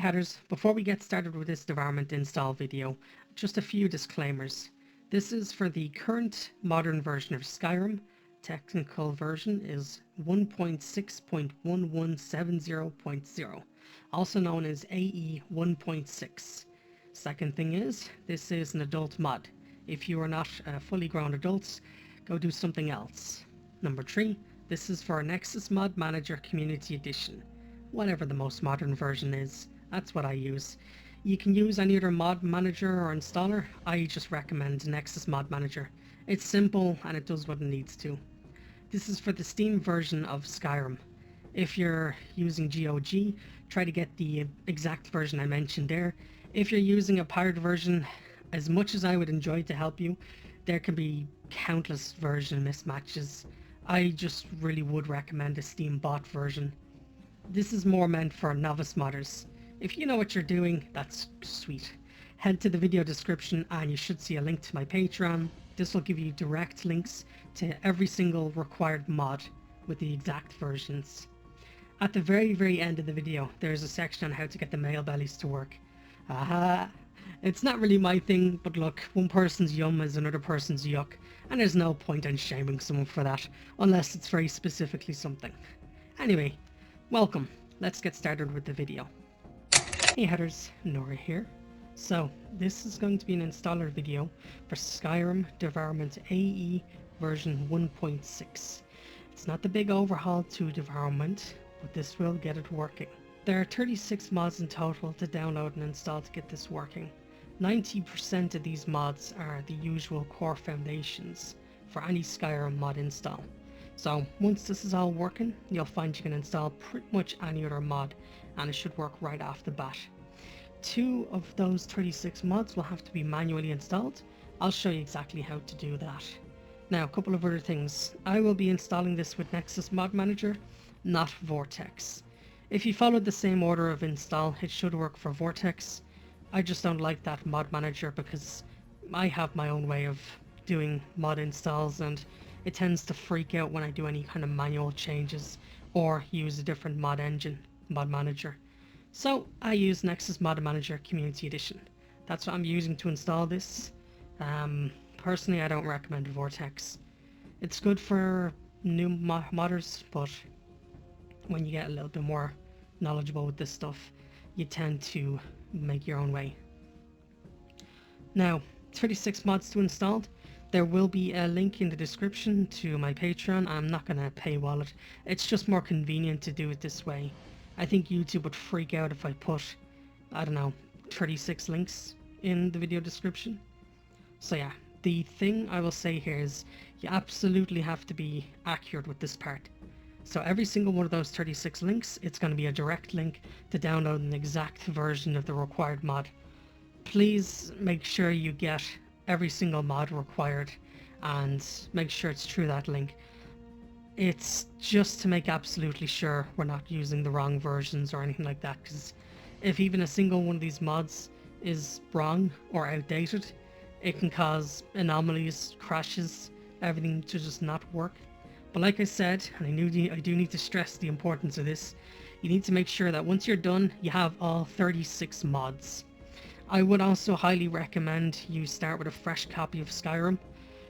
Headers, before we get started with this Devourment install video, just a few disclaimers. This is for the current modern version of Skyrim. Technical version is 1.6.1170.0, also known as AE 1.6. Second thing is, this is an adult mod. If you are not fully grown adults, go do something else. Number 3, this is for Nexus Mod Manager Community Edition. Whatever the most modern version is, that's what I use. You can use any other mod manager or installer. I just recommend Nexus Mod Manager. It's simple and it does what it needs to. This is for the Steam version of Skyrim. If you're using GOG, try to get the exact version I mentioned there. If you're using a pirate version, as much as I would enjoy to help you, there can be countless version mismatches. I just really would recommend a Steam bot version. This is more meant for novice modders. If you know what you're doing, that's sweet. Head to the video description and you should see a link to my Patreon. This will give you direct links to every single required mod with the exact versions. At the very end of the video, there's a section on how to get the male bellies to work. Aha! It's not really my thing, but look, one person's yum is another person's yuck, and there's no point in shaming someone for that, unless it's very specifically something. Anyway, welcome. Let's get started with the video. Hey Headers, Nora here. So, this is going to be an installer video for Skyrim Devourment AE version 1.6. It's not the big overhaul to Devourment, but this will get it working. There are 36 mods in total to download and install to get this working. 90% of these mods are the usual core foundations for any Skyrim mod install. So once this is all working, you'll find you can install pretty much any other mod and it should work right off the bat. 2 of those 36 mods will have to be manually installed. I'll show you exactly how to do that. Now, a couple of other things. I will be installing this with Nexus Mod Manager, not Vortex. If you followed the same order of install, it should work for Vortex. I just don't like that mod manager because I have my own way of doing mod installs and it tends to freak out when I do any kind of manual changes or use a different mod manager. So I use Nexus Mod Manager Community Edition. That's what I'm using to install this. Personally, I don't recommend Vortex. It's good for new modders, but when you get a little bit more knowledgeable with this stuff, you tend to make your own way. Now, 36 mods to install. There will be a link in the description to my Patreon. I'm not going to paywall it. It's just more convenient to do it this way. I think YouTube would freak out if I put, I don't know, 36 links in the video description. So yeah, the thing I will say here is you absolutely have to be accurate with this part. So every single one of those 36 links, it's going to be a direct link to download an exact version of the required mod. Please make sure you get every single mod required and make sure it's through that link. It's just to make absolutely sure we're not using the wrong versions or anything like that, because if even a single one of these mods is wrong or outdated, it can cause anomalies, crashes, everything to just not work. But like I said, and I do need to stress the importance of this, you need to make sure that once you're done, you have all 36 mods. I would also highly recommend you start with a fresh copy of Skyrim,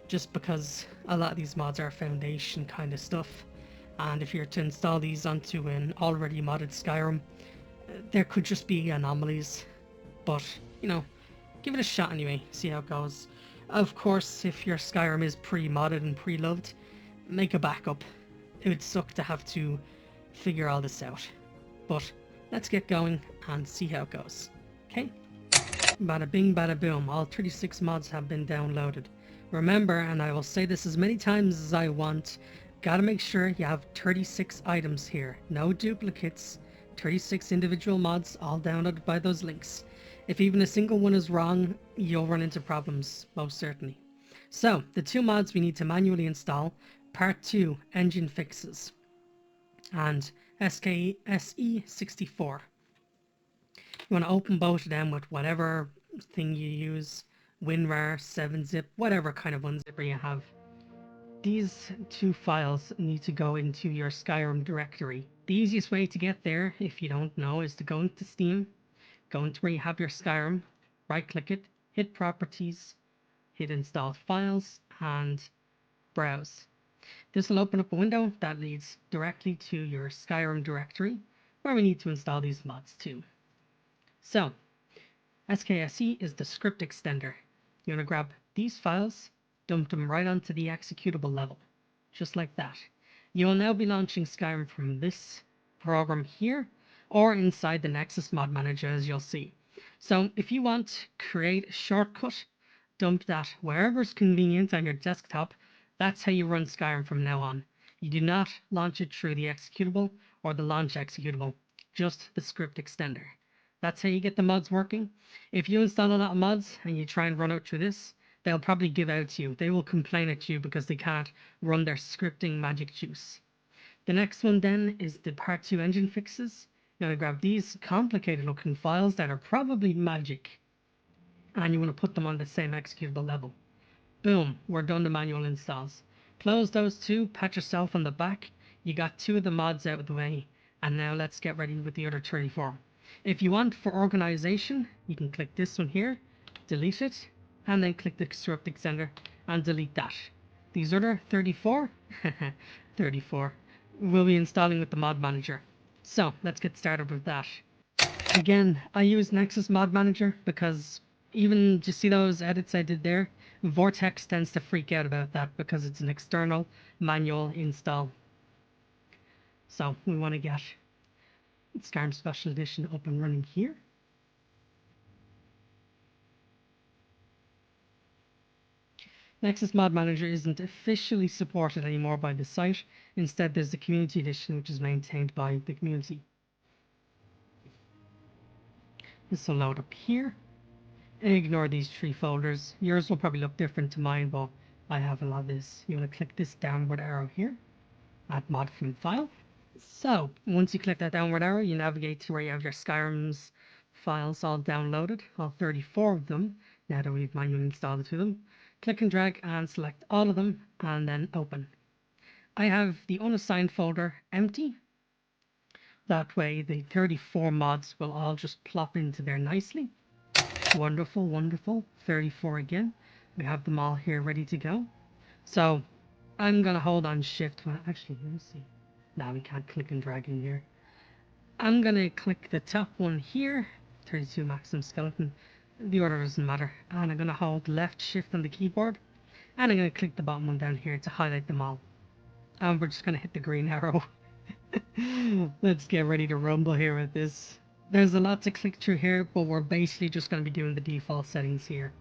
just because a lot of these mods are foundation kind of stuff, and if you're to install these onto an already modded Skyrim, there could just be anomalies. But, you know, give it a shot anyway, see how it goes. Of course, if your Skyrim is pre-modded and pre-loved, make a backup. It would suck to have to figure all this out. But let's get going and see how it goes. Okay? Bada bing bada boom, all 36 mods have been downloaded. Remember, and I will say this as many times as I want, gotta make sure you have 36 items here. No duplicates, 36 individual mods, all downloaded by those links. If even a single one is wrong, you'll run into problems, most certainly. So, the 2 mods we need to manually install: Part 2, Engine Fixes, and SE64. You want to open both of them with whatever thing you use, WinRAR, 7-zip, whatever kind of unzipper you have. These 2 files need to go into your Skyrim directory. The easiest way to get there, if you don't know, is to go into Steam, Go into where you have your Skyrim, right click it, hit Properties, hit Install Files, and Browse. This will open up a window that leads directly to your Skyrim directory, where we need to install these mods too. So, SKSE is the script extender. You're going to grab these files, dump them right onto the executable level, just like that. You will now be launching Skyrim from this program here, or inside the Nexus Mod Manager, as you'll see. So if you want to create a shortcut, dump that wherever's convenient on your desktop. That's how you run Skyrim from now on. You do not launch it through the executable or the launch executable, just the script extender. That's how you get the mods working. If you install a lot of mods and you try and run out through this, they'll probably give out to you. They will complain at you because they can't run their scripting magic juice. The next one then is the Part 2 engine fixes. You're going to grab these complicated looking files that are probably magic, and you want to put them on the same executable level. Boom, we're done the manual installs. Close those two, pat yourself on the back. You got 2 of the mods out of the way, and now let's get ready with the other 34. If you want for organization, you can click this one here, delete it, and then click the script extender and delete that. These other 34, 34, we'll be installing with the mod manager. So let's get started with that. Again, I use Nexus Mod Manager because even just see those edits I did there, Vortex tends to freak out about that because it's an external manual install. So we want to get Skyrim Special Edition up and running here. Nexus Mod Manager isn't officially supported anymore by the site. Instead, there's the Community Edition, which is maintained by the community. This will load up here. Ignore these 3 folders. Yours will probably look different to mine, but I have a lot of this. You want to click this downward arrow here, add mod from file. So once you click that downward arrow, you navigate to where you have your Skyrim's files all downloaded, all 34 of them, now that we've manually installed it to them. Click and drag and select all of them and then open. I have the unassigned folder empty. That way the 34 mods will all just plop into there nicely. Wonderful, wonderful. 34 again. We have them all here ready to go. So I'm going to hold on shift. Well, actually, let's see. Now we can't click and drag in here. I'm going to click the top one here, 32 maximum skeleton. The order doesn't matter. And I'm going to hold left shift on the keyboard. And I'm going to click the bottom one down here to highlight them all. And we're just going to hit the green arrow. Let's get ready to rumble here with this. There's a lot to click through here, but we're basically just going to be doing the default settings here.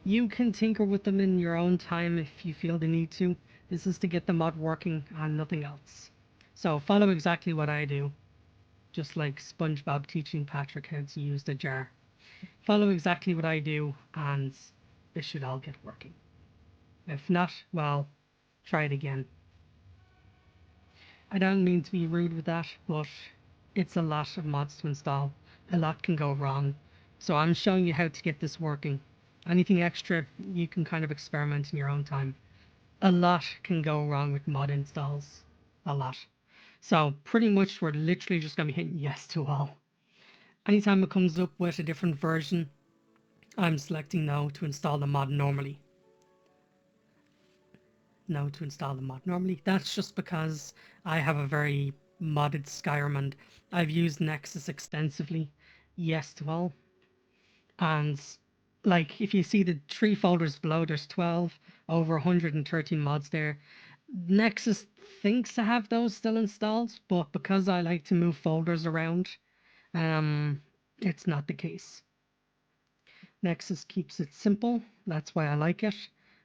You can tinker with them in your own time if you feel the need to. This is to get the mod working and nothing else. So follow exactly what I do. Just like SpongeBob teaching Patrick how to use the jar. Follow exactly what I do and this should all get working. If not, well, try it again. I don't mean to be rude with that, but it's a lot of mods to install. A lot can go wrong. So I'm showing you how to get this working. Anything extra, you can kind of experiment in your own time. A lot can go wrong with mod installs. A lot. So pretty much we're literally just going to be hitting yes to all. Anytime it comes up with a different version, I'm selecting no to install the mod normally. No to install the mod normally. That's just because I have a very modded Skyrim and I've used Nexus extensively. Yes to all. And like if you see the 3 folders below, there's 12 over 113 mods there. Nexus thinks to have those still installed, but because I like to move folders around, it's not the case. Nexus keeps it simple, that's why I like it.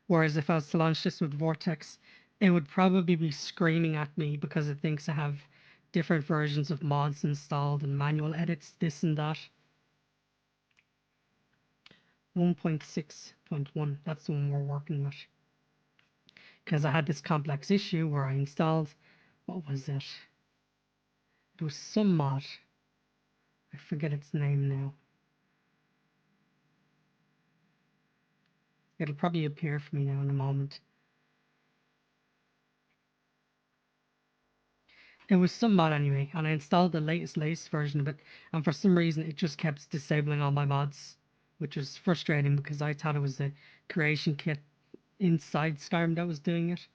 Whereas if I was to launch this with Vortex, it would probably be screaming at me because it thinks I have different versions of mods installed and manual edits, this and that. 1.6.1, that's the one we're working with. Because I had this complex issue where I installed, what was it? It was some mod. I forget its name now. It'll probably appear for me now in a moment. It was some mod anyway, and I installed the latest version of it, and for some reason it just kept disabling all my mods, which was frustrating because I thought it was the creation kit inside Skyrim that was doing it.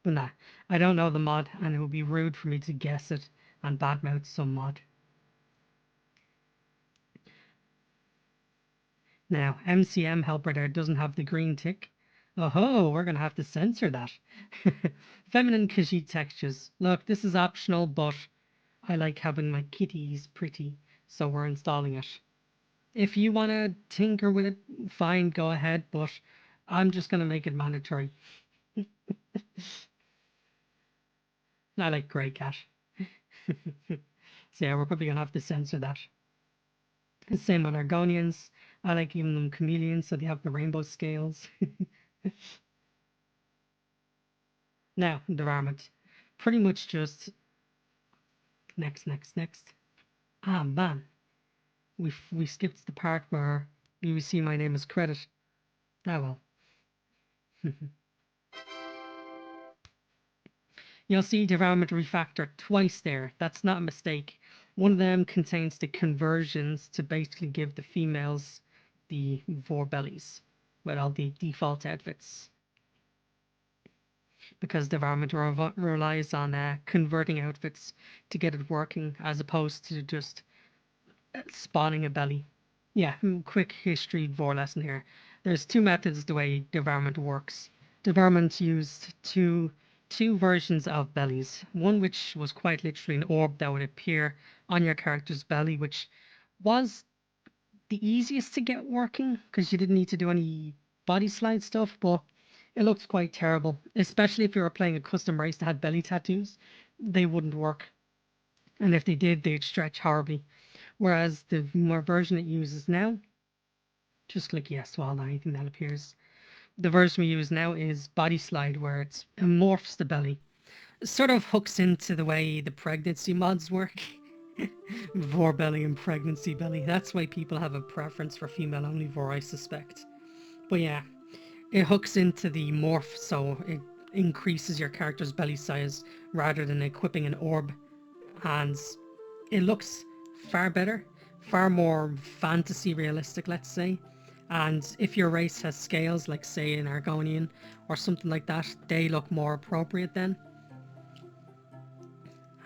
But nah, I don't know the mod, and it would be rude for me to guess it and badmouth some mod. Now, MCM helper there doesn't have the green tick. Oh, we're gonna have to censor that. Feminine Khajiit textures. Look, this is optional, but I like having my kitties pretty, so we're installing it. If you want to tinker with it, fine, go ahead, but I'm just gonna make it mandatory. I like Grey Cat. So yeah, we're probably gonna have to censor that. Same with Argonians. I like giving them chameleons so they have the rainbow scales. Now, Devourment. Pretty much just next. Ah man, we skipped the part where you see my name as credit. Ah well. You'll see Devourment refactor twice there. That's not a mistake. One of them contains the conversions to basically give the females the vor bellies with all the default outfits. Because Devourment relies on converting outfits to get it working as opposed to just spawning a belly. Yeah, quick history vor lesson here. There's two methods the way Devourment works. Devourment used two versions of bellies. One which was quite literally an orb that would appear on your character's belly, which was the easiest to get working because you didn't need to do any body slide stuff, but it looked quite terrible, especially if you were playing a custom race that had belly tattoos. They wouldn't work, and if they did, they'd stretch horribly. Whereas the more version it uses now, just click yes to all anything that appears. The version we use now is Bodyslide, where it morphs the belly. It sort of hooks into the way the pregnancy mods work. Vor belly and pregnancy belly. That's why people have a preference for female only vor, I suspect. But yeah, it hooks into the morph, so it increases your character's belly size rather than equipping an orb. And it looks far better, far more fantasy realistic, let's say. And if your race has scales, like say an Argonian or something like that, they look more appropriate then.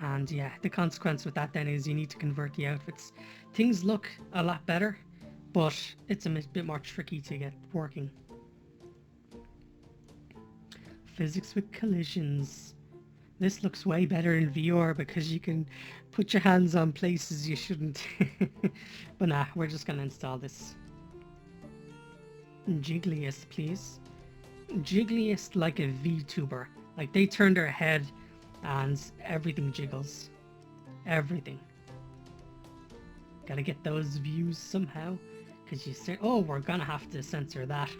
And yeah, the consequence with that then is you need to convert the outfits. Things look a lot better, but it's a bit more tricky to get working. Physics with collisions. This looks way better in VR because you can put your hands on places you shouldn't. But nah, we're just gonna install this. Jiggliest, please. Jiggliest like a VTuber. Like they turn their head and everything jiggles. Everything. Gotta get those views somehow. Because you say, oh, we're gonna have to censor that.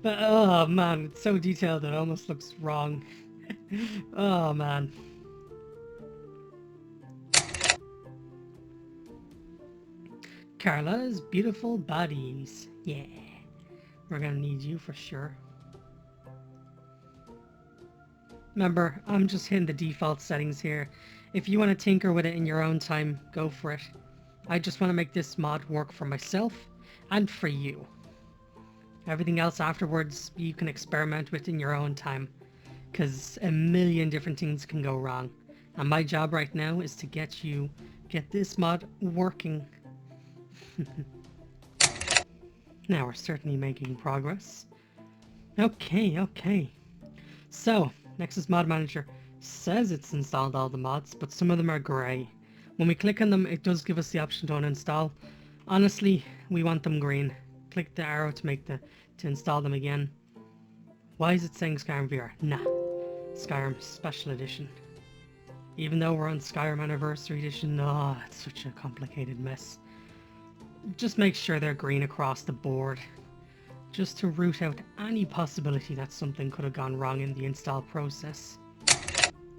But oh man, it's so detailed it almost looks wrong. Oh man. Carla's beautiful bodies. Yeah. We're gonna need you for sure. Remember, I'm just hitting the default settings here. If you want to tinker with it in your own time, go for it. I just want to make this mod work for myself and for you. Everything else afterwards, you can experiment with in your own time. Because a million different things can go wrong. And my job right now is to get this mod working. Now we're certainly making progress. Okay. So, Nexus Mod Manager says it's installed all the mods, but some of them are grey. When we click on them, it does give us the option to uninstall. Honestly, we want them green. Click the arrow to install them again. Why is it saying Skyrim VR? Nah, Skyrim Special Edition. Even though we're on Skyrim Anniversary Edition, oh, it's such a complicated mess. Just make sure they're green across the board. Just to root out any possibility that something could have gone wrong in the install process.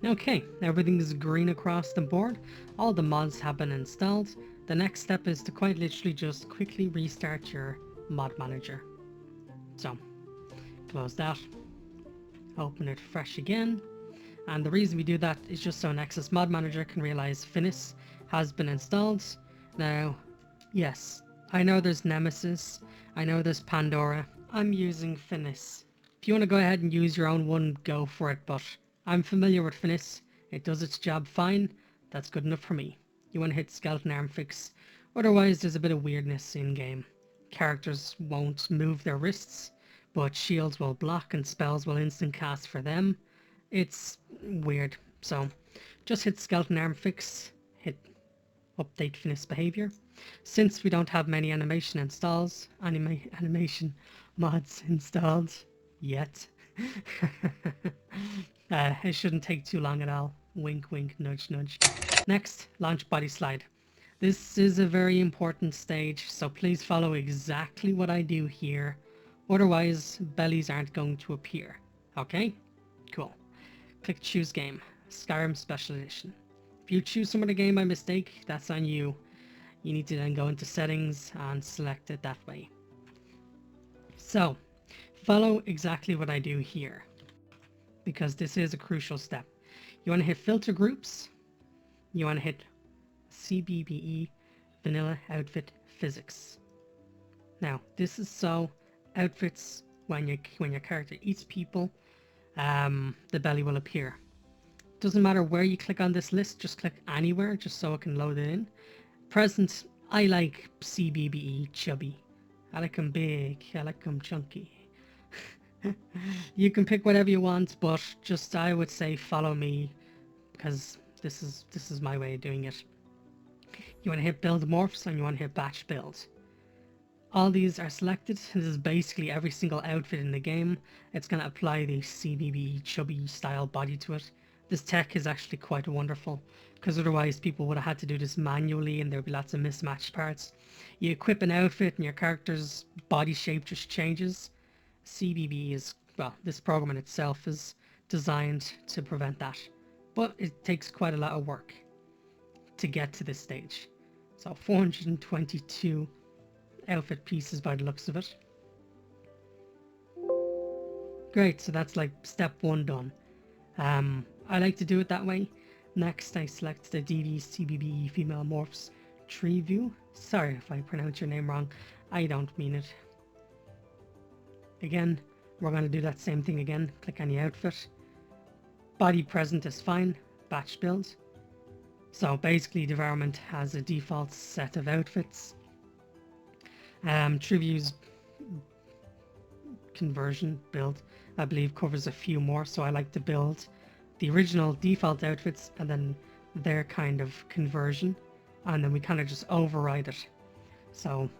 Okay, everything is green across the board. All the mods have been installed. The next step is to quite literally just quickly restart your mod manager. So, close that. Open it fresh again. And the reason we do that is just so Nexus Mod Manager can realize FNIS has been installed. Now, yes, I know there's Nemesis, I know there's Pandora. I'm using FNIS. If you want to go ahead and use your own one, go for it, but I'm familiar with FNIS. It does its job fine. That's good enough for me. You want to hit Skeleton Arm Fix. Otherwise, there's a bit of weirdness in game. Characters won't move their wrists, but shields will block and spells will instant cast for them. It's weird. So just hit Skeleton Arm Fix, hit Update FNIS Behavior. Since we don't have many animation mods installed yet, it shouldn't take too long at all. Wink wink, nudge nudge. Next, launch Bodyslide. This is a very important stage, so please follow exactly what I do here. Otherwise, bellies aren't going to appear. Okay? Cool. Click Choose Game. Skyrim Special Edition. If you choose some other game by mistake, that's on you. You need to then go into Settings and select it that way. So, follow exactly what I do here, because this is a crucial step. You want to hit Filter Groups. You want to hit CBBE Vanilla Outfit Physics. Now, this is so outfits, when your character eats people, the belly will appear. Doesn't matter where you click on this list, just click anywhere just so it can load it in. Present, I like CBBE chubby. I like them big, I like them chunky. You can pick whatever you want, but just I would say follow me, because this is my way of doing it. You want to hit Build Morphs and you want to hit Batch Build. All these are selected. This is basically every single outfit in the game. It's going to apply the CBB chubby style body to it. This tech is actually quite wonderful, because otherwise people would have had to do this manually and there would be lots of mismatched parts. You equip an outfit and your character's body shape just changes. CBB is, well, this program in itself is designed to prevent that, but it takes quite a lot of work to get to this stage. So 422 outfit pieces by the looks of it. Great, so that's like step 1 done. I like to do it that way. Next, I select the DD CBB Female Morphs Tree View. Sorry if I pronounce your name wrong. I don't mean it. Again, we're going to do that same thing again. Click any outfit. Body present is fine. Batch build. So basically, Devourment has a default set of outfits. Tree View's conversion build, I believe, covers a few more, so I like to build the original default outfits and then their kind of conversion, and then we kind of just override it. So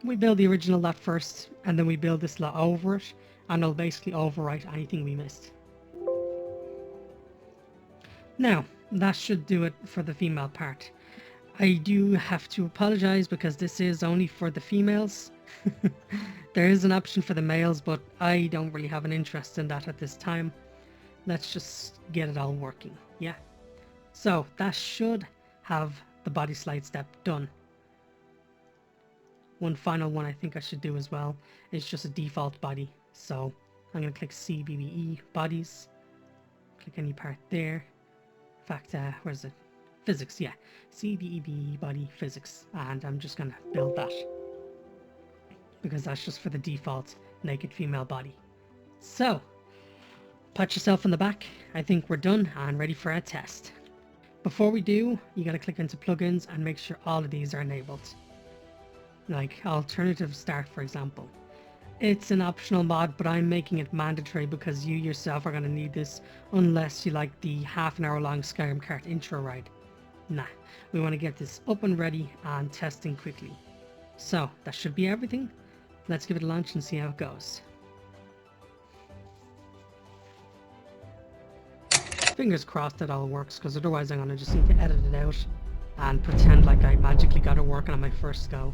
we build the original lot first, and then we build this lot over it, and it'll basically overwrite anything we missed. Now, that should do it for the female part. I do have to apologize because this is only for the females. There is an option for the males, but I don't really have an interest in that at this time. Let's just get it all working, yeah? So that should have the body slide step done. One final one I think I should do as well is just a default body. So I'm going to click CBBE bodies, click any part there. In fact, where is it? Physics, yeah. CBEB body physics, and I'm just going to build that, because that's just for the default naked female body. So, pat yourself on the back. I think we're done and ready for a test. Before we do, you got to click into plugins and make sure all of these are enabled. Like alternative start, for example. It's an optional mod, but I'm making it mandatory because you yourself are going to need this unless you like the half-an-hour long Skyrim cart intro ride. Nah, we want to get this up and ready and testing quickly. So, that should be everything. Let's give it a launch and see how it goes. Fingers crossed it all works, because otherwise I'm going to just need to edit it out and pretend like I magically got it working on my first go.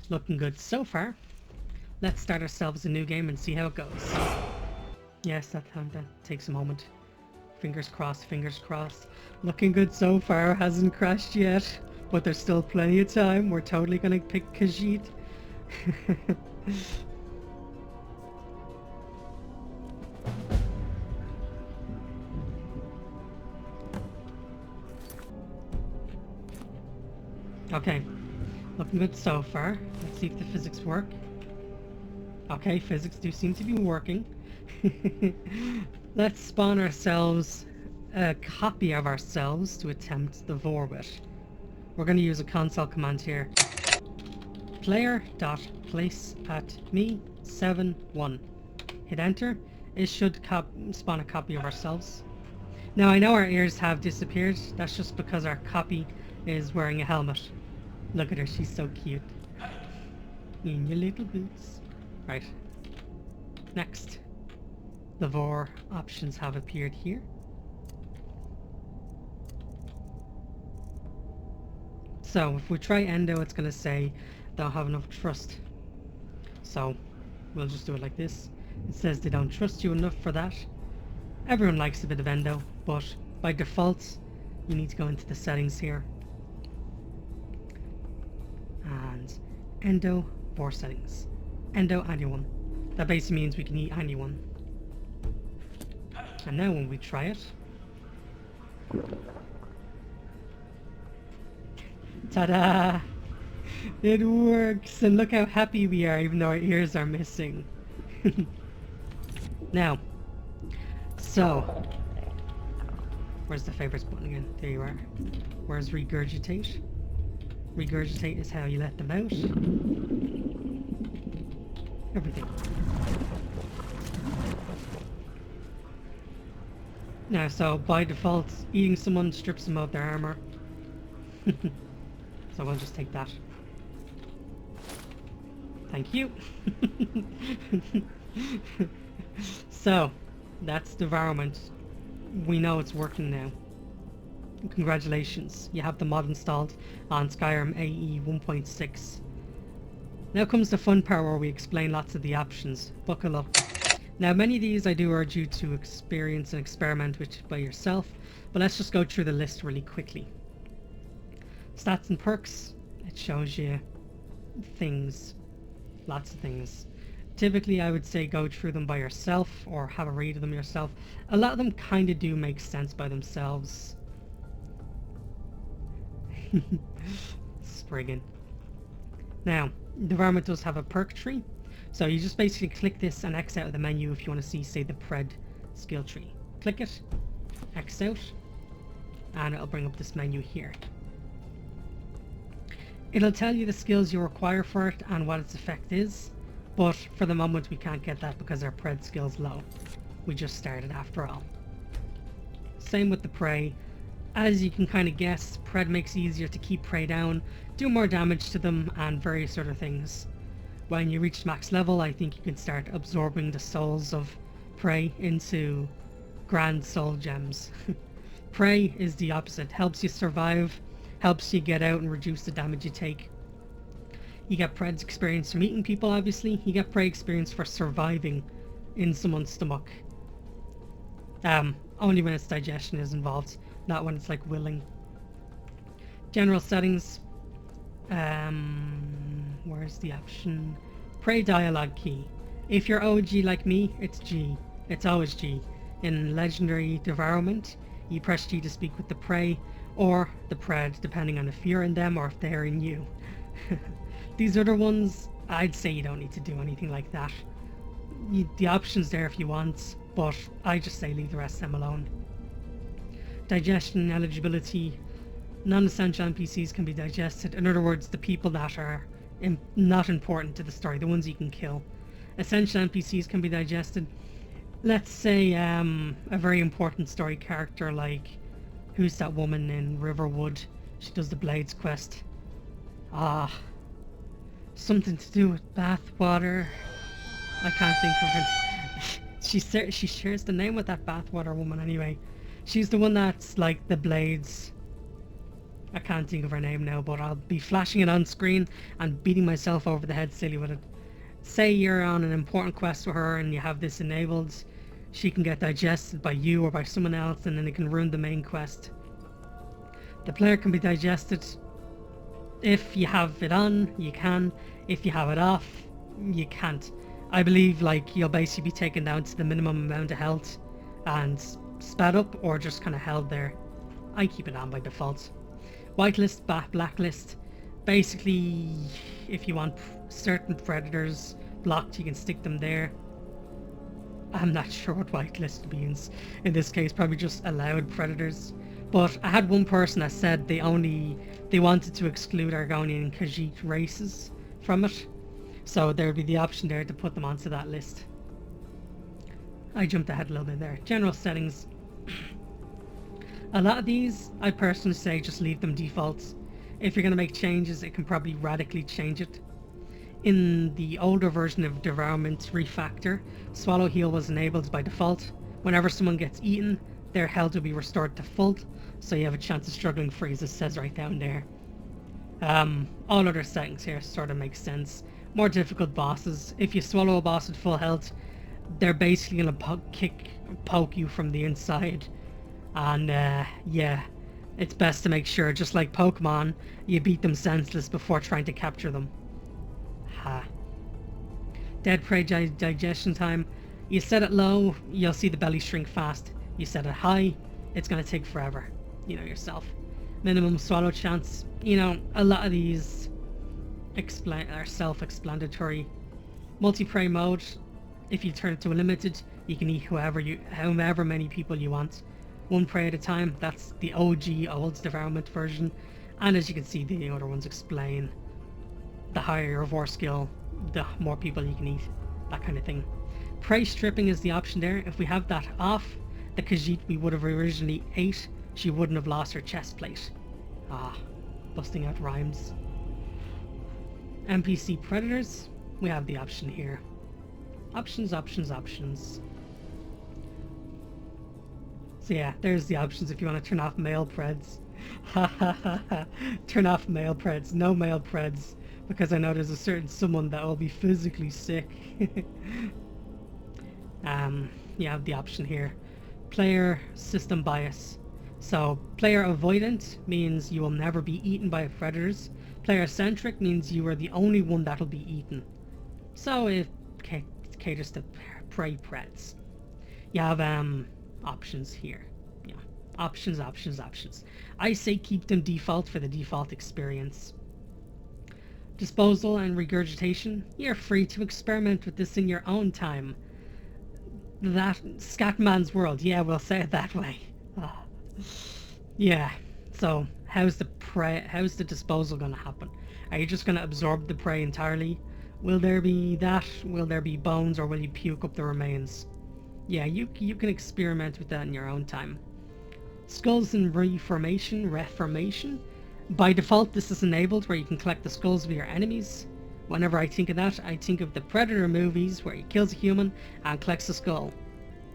Looking good so far. Let's start ourselves a new game and see how it goes. Yes, that takes a moment. Fingers crossed, fingers crossed. Looking good so far, hasn't crashed yet, but there's still plenty of time. We're totally gonna pick Khajiit. Okay, looking good so far. Let's see if the physics work. Okay, physics do seem to be working. Let's spawn ourselves a copy of ourselves to attempt the vor with. We're going to use a console command here. Player.place at me 7-1. Hit enter. It should spawn a copy of ourselves. Now I know our ears have disappeared. That's just because our copy is wearing a helmet. Look at her, she's so cute. In your little boots. Right. Next. The vor options have appeared here. So if we try endo, it's going to say don't have enough trust. So we'll just do it like this. It says they don't trust you enough for that. Everyone likes a bit of endo, but by default you need to go into the settings here and endo vor settings. Endo anyone. That basically means we can eat anyone. And now when we try it, ta-da! It works! And look how happy we are even though our ears are missing. Now, so, where's the favorites button again? There you are. Where's regurgitate? Regurgitate is how you let them out. Everything. Now, so by default, eating someone strips them of their armor. So we'll just take that. Thank you. So, that's Devourment. We know it's working now. Congratulations, you have the mod installed on Skyrim AE 1.6. Now comes the fun part where we explain lots of the options. Buckle up. Now many of these I do urge you to experience and experiment with by yourself, but let's just go through the list really quickly. Stats and perks, it shows you things, lots of things. Typically I would say go through them by yourself or have a read of them yourself. A lot of them kind of do make sense by themselves. Spriggin. Now, Devourment does have a perk tree, so you just basically click this and X out of the menu if you want to see, say, the Pred skill tree. Click it, X out, and it'll bring up this menu here. It'll tell you the skills you require for it and what its effect is, but for the moment we can't get that because our Pred skill's low. We just started after all. Same with the prey. As you can kind of guess, Pred makes it easier to keep prey down, do more damage to them, and various other things. When you reach max level, I think you can start absorbing the souls of prey into grand soul gems. Prey is the opposite, helps you survive, helps you get out and reduce the damage you take. You get Pred's experience from eating people, obviously. You get prey experience for surviving in someone's stomach. Only when its digestion is involved, not when it's like willing. General settings. Where's the option? Prey dialogue key. If you're OG like me, it's G. It's always G. In Legendary Devourment, you press G to speak with the prey, or the Pred, depending on if you're in them or if they're in you. These other ones, I'd say you don't need to do anything like that. The option's there if you want, but I just say leave the rest of them alone. Digestion and eligibility. Non-essential NPCs can be digested. In other words, the people that are not important to the story, the ones you can kill. Essential NPCs can be digested. Let's say a very important story character like, who's that woman in Riverwood? She does the Blades quest. Something to do with bathwater. I can't think of her. She shares the name with that bathwater woman anyway. She's the one that's like the Blades. I can't think of her name now, but I'll be flashing it on screen and beating myself over the head silly with it. Say you're on an important quest with her and you have this enabled, she can get digested by you or by someone else, and then it can ruin the main quest. The player can be digested. If you have it on, you can. If you have it off, you can't. I believe like you'll basically be taken down to the minimum amount of health and sped up, or just kind of held there. I keep it on by default. Whitelist, blacklist. Basically, if you want certain predators blocked, you can stick them there. I'm not sure what whitelisted means. In this case, probably just allowed predators. But I had one person that said they wanted to exclude Argonian and Khajiit races from it. So there would be the option there to put them onto that list. I jumped ahead a little bit there. General settings. A lot of these, I personally say just leave them defaults. If you're going to make changes, it can probably radically change it. In the older version of Devourment Refactor, Swallow Heal was enabled by default. Whenever someone gets eaten, their health will be restored to full, so you have a chance of struggling free, as it says right down there. All other settings here sort of make sense. More difficult bosses. If you swallow a boss at full health, they're basically going to poke you from the inside. And yeah, it's best to make sure, just like Pokemon, you beat them senseless before trying to capture them. Ha. Dead prey digestion time. You set it low, you'll see the belly shrink fast. You set it high, it's going to take forever. You know yourself. Minimum swallow chance. You know, a lot of these are self-explanatory. Multi-prey mode. If you turn it to a limited, you can eat however many people you want. One prey at a time. That's the OG old Devourment version. And as you can see, the other ones explain. The higher your Vor skill, the more people you can eat. That kind of thing. Prey stripping is the option there. If we have that off, the Khajiit we would have originally ate, she wouldn't have lost her chest plate. Ah, busting out rhymes. NPC predators, we have the option here. Options, options, options. So yeah, there's the options if you want to turn off male preds. Ha ha ha ha. Turn off male preds. No male preds. Because I know there's a certain someone that will be physically sick. You have the option here. Player system bias. So player avoidant means you will never be eaten by predators. Player centric means you are the only one that'll be eaten. So it caters to prey preds. You have options here. Yeah, options, options, options. I say keep them default for the default experience. Disposal and regurgitation. You're free to experiment with this in your own time. That Scatman's world. Yeah, we'll say it that way. Yeah. So how's the disposal going to happen? Are you just going to absorb the prey entirely? Will there be that? Will there be bones, or will you puke up the remains? Yeah, you can experiment with that in your own time. Skulls and reformation. By default, this is enabled where you can collect the skulls of your enemies. Whenever I think of that, I think of the Predator movies where he kills a human and collects a skull.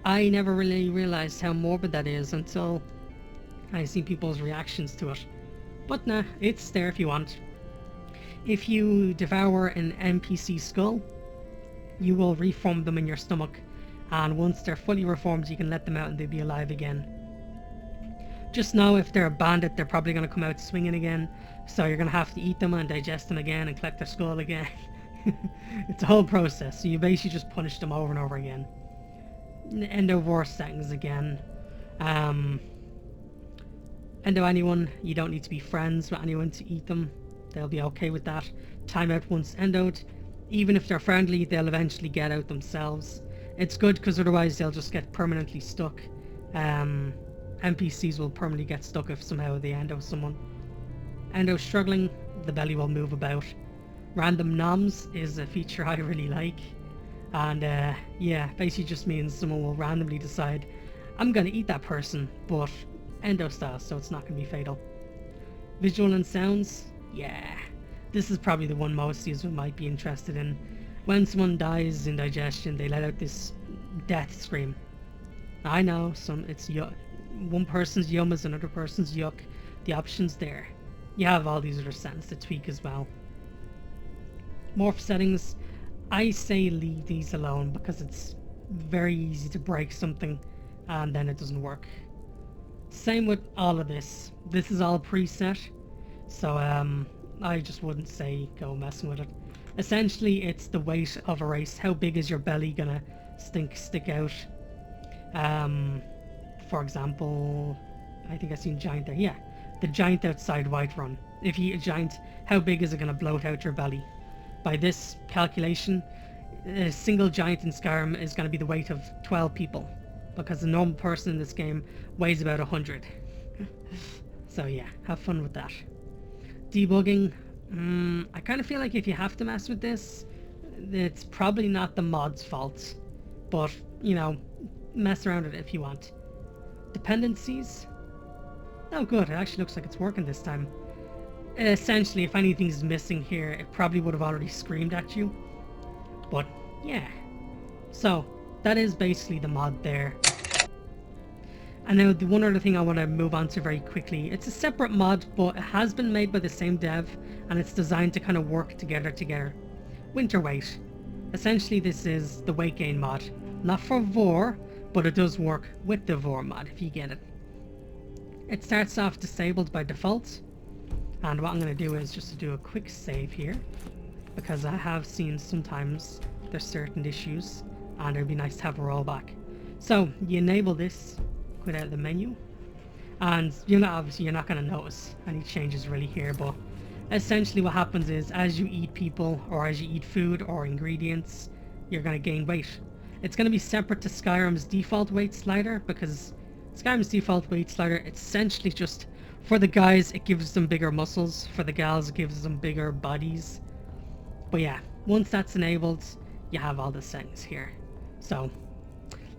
I never really realized how morbid that is until I seen people's reactions to it. But nah, it's there if you want. If you devour an NPC skull, you will reform them in your stomach, and once they're fully reformed, you can let them out and they'll be alive again. Just know if they're a bandit, they're probably going to come out swinging again, so you're going to have to eat them and digest them again and collect their skull again. It's a whole process, so you basically just punish them over and over again. Endo Vor settings again. Endo anyone, you don't need to be friends with anyone to eat them. They'll be okay with that. Timeout once endoed. Even if they're friendly, they'll eventually get out themselves. It's good because otherwise they'll just get permanently stuck. NPCs will permanently get stuck if somehow they endo someone. Endo struggling, the belly will move about. Random noms is a feature I really like. And yeah, basically just means someone will randomly decide, I'm gonna eat that person, but endo style, so it's not gonna be fatal. Visual and sounds, yeah. This is probably the one most users might be interested in. When someone dies in digestion, they let out this death scream. I know, one person's yum is another person's yuck. The option's there. You have all these other settings to tweak as well. Morph settings, I say leave these alone because it's very easy to break something and then it doesn't work. Same with all of this. This is all preset, so I just wouldn't say go messing with it. Essentially, it's the weight of a race. How big is your belly gonna stick out? For example, I think I seen giant there. Yeah, the giant outside Whiterun. If you eat a giant, how big is it going to bloat out your belly? By this calculation, a single giant in Skyrim is going to be the weight of 12 people, because a normal person in this game weighs about 100. So yeah, have fun with that. Debugging, I kind of feel like if you have to mess with this, it's probably not the mod's fault, but you know, mess around with it if you want. Dependencies, oh good, it actually looks like it's working this time. Essentially, if anything's missing here, it probably would have already screamed at you. But yeah, so that is basically the mod there. And now the one other thing I want to move on to very quickly, it's a separate mod, but it has been made by the same dev, and it's designed to kind of work together. Winter Weight. Essentially this is the weight gain mod. Not for Vor, but it does work with the Vor mod, if you get it. It starts off disabled by default, and what I'm going to do is just to do a quick save here, because I have seen sometimes there's certain issues, and it'd be nice to have a rollback. So you enable this, quit out of the menu, and obviously you're not going to notice any changes really here, but essentially what happens is as you eat people, or as you eat food or ingredients, you're going to gain weight. It's going to be separate to Skyrim's default weight slider, because Skyrim's default weight slider, it's essentially just, for the guys it gives them bigger muscles, for the gals it gives them bigger bodies. But yeah, once that's enabled, you have all the settings here. So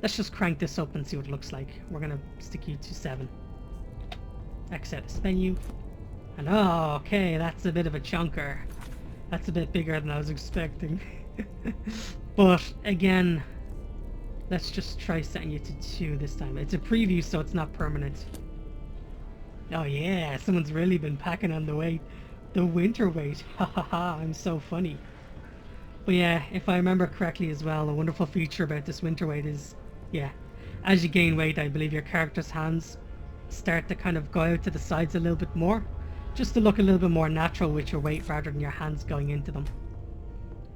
let's just crank this up and see what it looks like. We're going to stick you to 7. Exit this menu. And oh, okay, that's a bit of a chunker. That's a bit bigger than I was expecting. But again, let's just try setting you to 2 this time. It's a preview, so it's not permanent. Oh yeah, someone's really been packing on the weight. The winter weight. Ha ha ha, I'm so funny. But yeah, if I remember correctly as well, a wonderful feature about this winter weight is, yeah, as you gain weight, I believe your character's hands start to kind of go out to the sides a little bit more, just to look a little bit more natural with your weight rather than your hands going into them.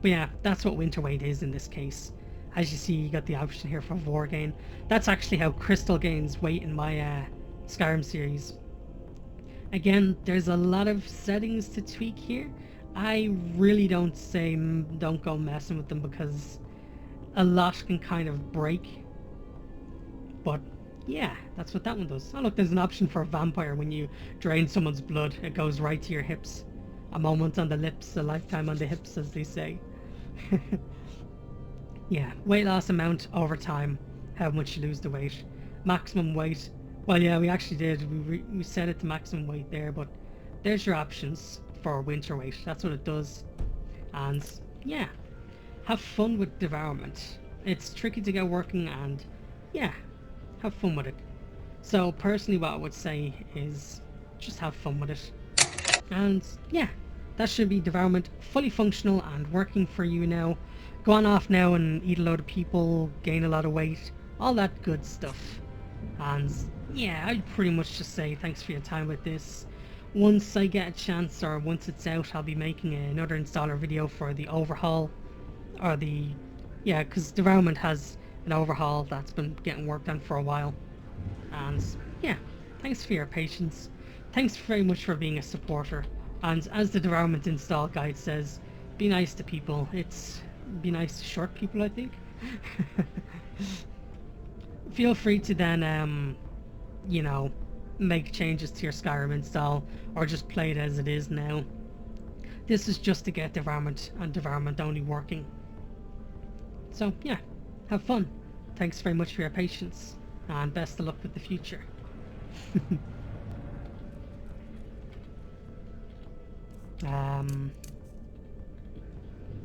But yeah, that's what winter weight is in this case. As you see, you got the option here for Vor gain. That's actually how Crystal gains weight in my Skyrim series. Again, there's a lot of settings to tweak here. I really don't go messing with them, because a lot can kind of break. But yeah, that's what that one does. Oh look, there's an option for a vampire. When you drain someone's blood, it goes right to your hips. A moment on the lips, a lifetime on the hips, as they say. Yeah, weight loss amount over time, how much you lose the weight. Maximum weight, well yeah, we actually did, we set it to maximum weight there, but there's your options for winter weight. That's what it does. And yeah, have fun with Devourment. It's tricky to get working, and yeah, have fun with it. So personally what I would say is just have fun with it. And yeah, that should be Devourment fully functional and working for you now. Go on off now and eat a load of people, gain a lot of weight, all that good stuff. And yeah, I'd pretty much just say thanks for your time with this. Once I get a chance, or once it's out, I'll be making another installer video for the overhaul, or yeah, because Devourment has an overhaul that's been getting worked on for a while. And yeah, thanks for your patience. Thanks very much for being a supporter. And as the Devourment install guide says, be nice to people. Be nice to short people, I think. Feel free to then, you know, make changes to your Skyrim install, or just play it as it is now. This is just to get Devourment and Devourment only working. So yeah, have fun. Thanks very much for your patience, and best of luck with the future.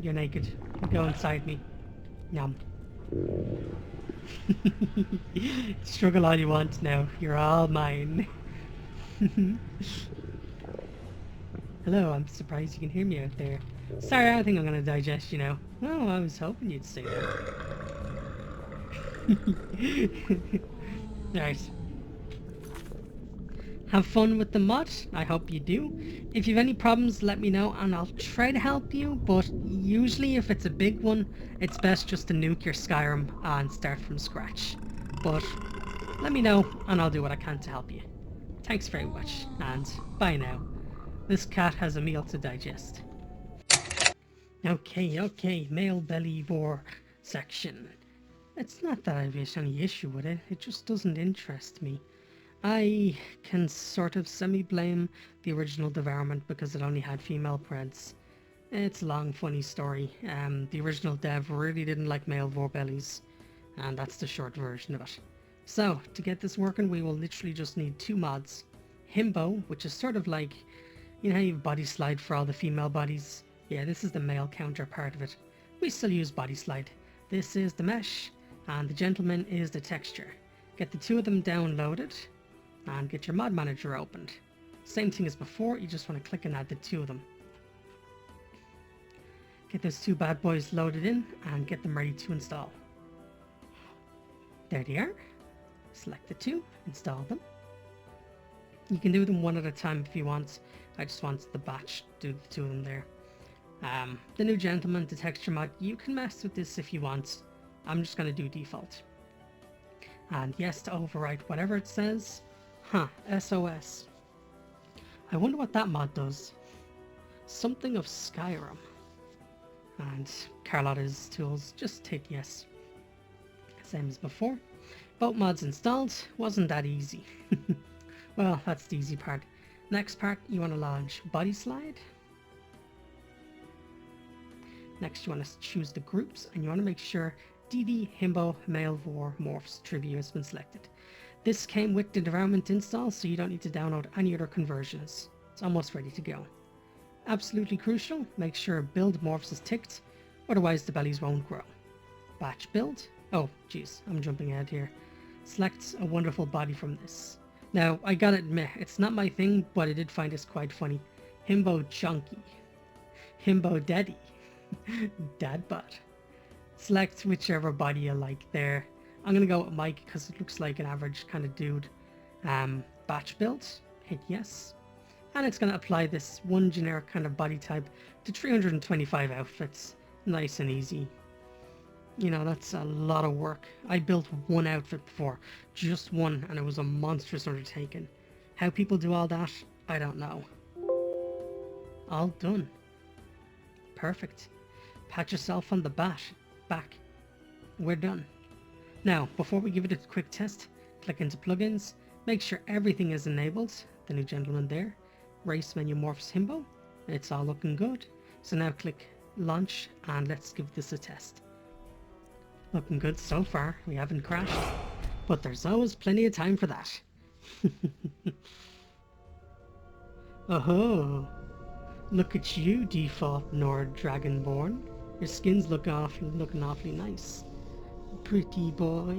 You're naked. Go inside me. Yum. Struggle all you want now. You're all mine. Hello, I'm surprised you can hear me out there. Sorry, I don't think I'm gonna digest you now. Oh, I was hoping you'd say that. Right. Have fun with the mod. I hope you do. If you have any problems, let me know and I'll try to help you, but usually if it's a big one, it's best just to nuke your Skyrim and start from scratch. But let me know and I'll do what I can to help you. Thanks very much, and bye now. This cat has a meal to digest. Okay, male belly bore section. It's not that I've any issue with it, it just doesn't interest me. I can sort of semi-blame the original Devourment because it only had female preds. It's a long, funny story. The original dev really didn't like male vorbellies, and that's the short version of it. So, to get this working, we will literally just need 2 mods. Himbo, which is sort of like, you know how you have Bodyslide for all the female bodies? Yeah, this is the male counterpart of it. We still use Bodyslide. This is the mesh, and the gentleman is the texture. Get the 2 of them downloaded, and get your mod manager opened. Same thing as before, you just want to click and add the 2 of them. Get those 2 bad boys loaded in, and get them ready to install. There they are. Select the 2, install them. You can do them one at a time if you want. I just want the batch, do the 2 of them there. The new gentleman, the texture mod, you can mess with this if you want. I'm just going to do default. And yes to overwrite whatever it says. SOS. I wonder what that mod does. Something of Skyrim. And Carlotta's tools, just hit yes. Same as before. Both mods installed, wasn't that easy. Well, that's the easy part. Next part, you want to launch Bodyslide. Next, you want to choose the groups, and you want to make sure DD, Himbo, Male, Vor, Morphs, Trivia has been selected. This came with the Devourment install, so you don't need to download any other conversions. It's almost ready to go. Absolutely crucial, make sure Build Morphs is ticked, otherwise the bellies won't grow. Batch build. Oh, jeez, I'm jumping ahead here. Select a wonderful body from this. Now, I gotta admit, it's not my thing, but I did find this quite funny. Himbo Chunky. Himbo Daddy. Dadbot. Select whichever body you like there. I'm gonna go with Mike because it looks like an average kind of dude. Batch build. Hit yes. And it's gonna apply this one generic kind of body type to 325 outfits. Nice and easy. You know, that's a lot of work. I built one outfit before, just one, and it was a monstrous undertaking. How people do all that, I don't know. All done. Perfect. Pat yourself on the back. We're done. Now, before we give it a quick test, click into plugins, make sure everything is enabled, the new gentleman there, race menu morphs Himbo, it's all looking good. So now click launch and let's give this a test. Looking good so far, we haven't crashed, but there's always plenty of time for that. Oh, look at you, default Nord Dragonborn. Your skin's looking awfully nice. Pretty boy.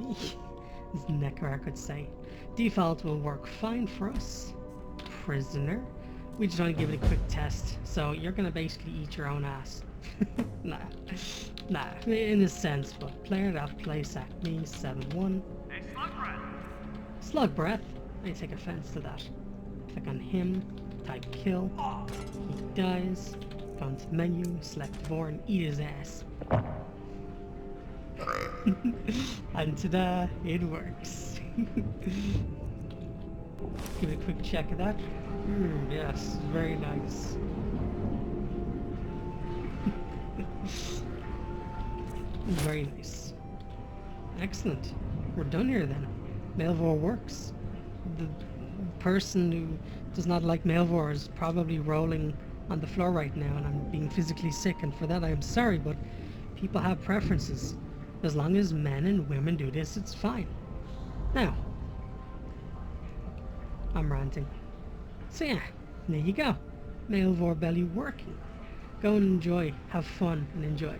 As Nekar could say. Default will work fine for us. Prisoner. We just want to give it a quick test, so you're going to basically eat your own ass. Nah, in a sense, but player.place at me 7-1. Hey, slug breath! Slug breath? I take offense to that. Click on him, type kill, he dies, go into menu, select Vor and eat his ass. And ta-da, it works. Give it a quick check of that. Yes, very nice. Very nice. Excellent. We're done here then. Malvor works. The person who does not like Malvor is probably rolling on the floor right now, and I'm being physically sick, and for that I am sorry, but people have preferences. As long as men and women do this, it's fine. Now, I'm ranting. So yeah, there you go. Malvor belly working. Go and enjoy, have fun and enjoy.